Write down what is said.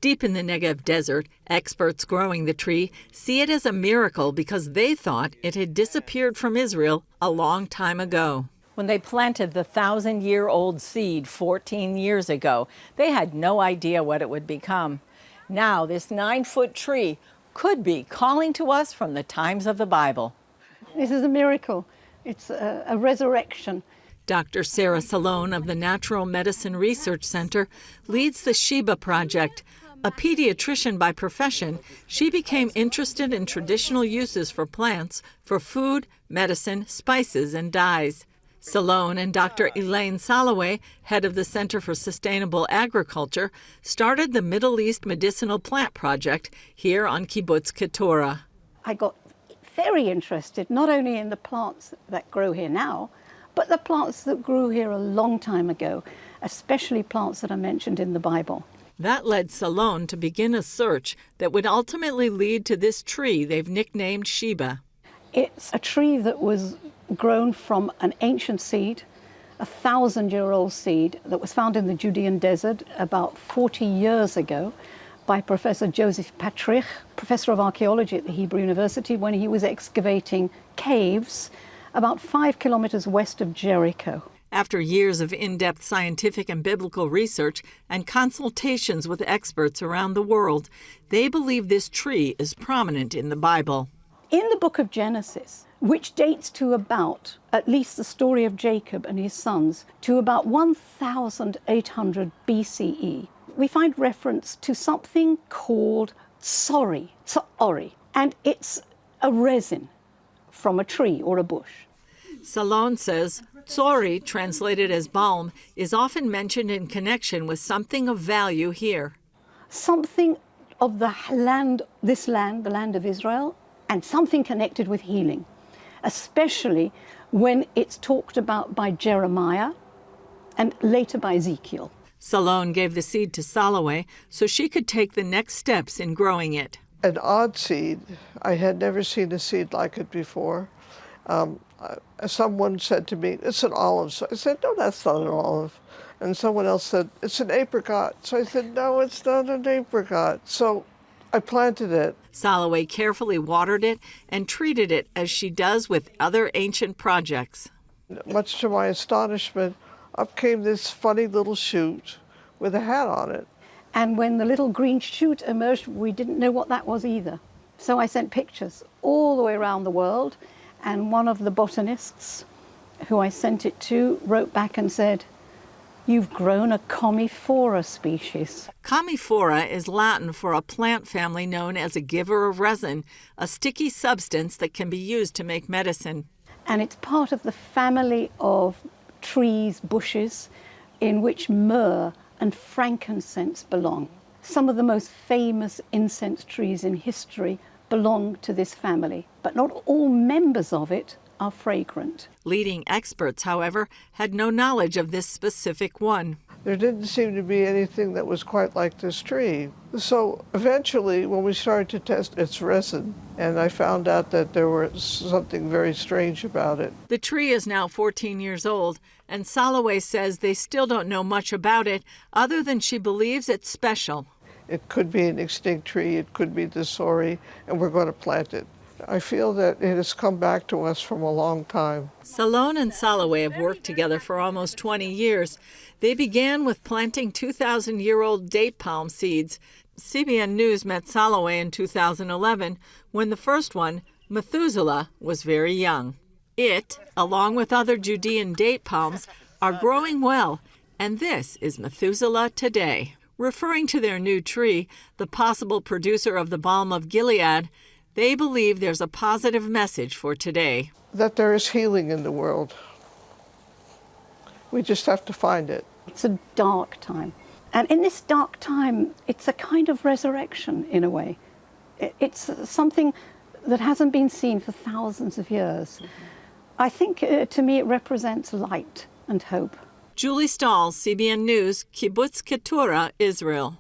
Deep in the Negev desert, experts growing the tree see it as a miracle because they thought it had disappeared from Israel a long time ago. When they planted the 1,000-year-old seed 14 years ago, they had no idea what it would become. Now, this 9-foot tree could be calling to us from the times of the Bible. This is a miracle. It's a resurrection. Dr. Sarah Salone of the Natural Medicine Research Center leads the Sheba Project. A pediatrician by profession, she became interested in traditional uses for plants for food, medicine, spices, and dyes. Salone and Dr. Elaine Soloway, head of the Center for Sustainable Agriculture, started the Middle East Medicinal Plant Project here on Kibbutz Keturah. I got very interested not only in the plants that grow here now, but the plants that grew here a long time ago, especially plants that are mentioned in the Bible. That led Salone to begin a search that would ultimately lead to this tree they've nicknamed Sheba. It's a tree that was grown from an ancient seed, a 1,000-year-old seed that was found in the Judean desert about 40 years ago by Professor Joseph Patrick, professor of archaeology at the Hebrew University, when he was excavating caves about 5 kilometers west of Jericho. After years of in-depth scientific and biblical research and consultations with experts around the world, they believe this tree is prominent in the Bible. In the book of Genesis, which dates to about, at least the story of Jacob and his sons, to about 1,800 BCE, we find reference to something called tsori, and it's a resin from a tree or a bush. Salone says tsori, translated as balm, is often mentioned in connection with something of value here. Something of the land, the land of Israel, and something connected with healing, especially when it's talked about by Jeremiah and later by Ezekiel. Salone gave the seed to Soloway so she could take the next steps in growing it. An odd seed. I had never seen a seed like it before. Someone said to me, "It's an olive." So I said, "No, that's not an olive." And someone else said, "It's an apricot." So I said, "No, it's not an apricot." So I planted it. Soloway carefully watered it and treated it as she does with other ancient projects. Much to my astonishment, up came this funny little shoot with a hat on it. And when the little green shoot emerged, we didn't know what that was either. So I sent pictures all the way around the world, and one of the botanists who I sent it to wrote back and said, "You've grown a Commiphora species." Commiphora is Latin for a plant family known as a giver of resin, a sticky substance that can be used to make medicine. And it's part of the family of trees, bushes, in which myrrh and frankincense belong. Some of the most famous incense trees in history belong to this family, but not all members of it are fragrant. Leading experts, however, had no knowledge of this specific one. There didn't seem to be anything that was quite like this tree. So eventually, when we started to test its resin, and I found out that there was something very strange about it. The tree is now 14 years old, and Soloway says they still don't know much about it other than she believes it's special. It could be an extinct tree, it could be the sorry, and we're going to plant it. I feel that it has come back to us from a long time. Salone and Soloway have worked together for almost 20 years. They began with planting 2,000-year-old date palm seeds. CBN News met Soloway in 2011 when the first one, Methuselah, was very young. It, along with other Judean date palms, are growing well, and this is Methuselah today. Referring to their new tree, the possible producer of the Balm of Gilead, they believe there's a positive message for today. That there is healing in the world. We just have to find it. It's a dark time. And in this dark time, it's a kind of resurrection in a way. It's something that hasn't been seen for thousands of years. I think, to me, it represents light and hope. Julie Stahl, CBN News, Kibbutz Keturah, Israel.